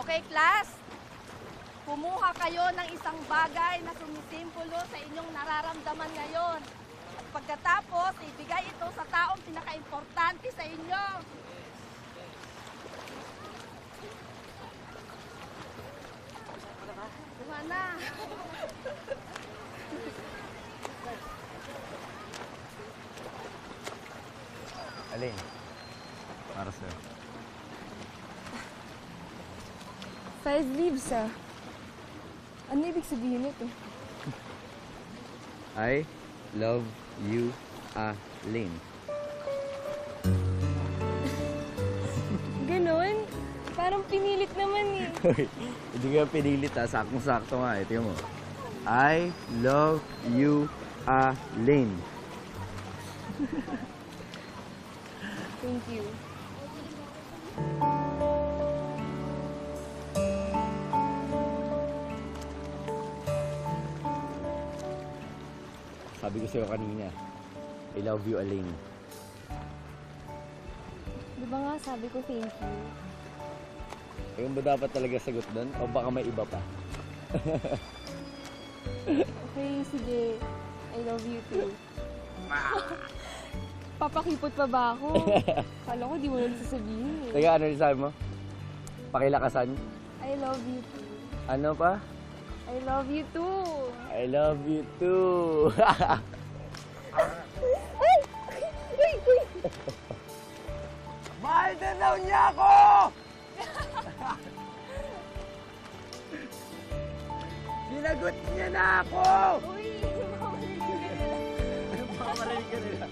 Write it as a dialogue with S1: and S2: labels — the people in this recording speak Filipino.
S1: Okay, class? Kumuha kayo ng isang bagay na sumisimbolo sa inyong nararamdaman ngayon. At pagkatapos, ibigay ito sa taong pinaka-importante sa inyo. Tuma na.
S2: Alin? Para sa'yo.
S3: 5 leaves ah. Ano ibig sabihin nito?
S2: I love you, Alin.
S3: Ganon? Parang pinilit naman eh.
S2: Hoy, hindi ka pinilit ha. Saktong-sakto nga. Ito mo. I love you, Alin.
S3: Thank you.
S2: Sabi ko sa'yo kanina, I love you, Alin.
S3: Di ba nga sabi ko thank you?
S2: Ayun ba dapat talaga sagot doon? O baka may iba pa?
S3: Okay, sige. I love you too. Papakipot pa ba ako? Kala ko di mo lang sasabihin eh.
S2: Teka, ano rin sabi mo? Pakilakasan?
S3: I love you too.
S2: Ano pa?
S3: I love you too.
S2: I love you too.
S3: Ay! Uy! Uy!
S2: Mahal na daw niya ako! Sinagot niya na ako!
S3: Uy! Mamalilig ka nila.
S2: Mamalilig ka nila.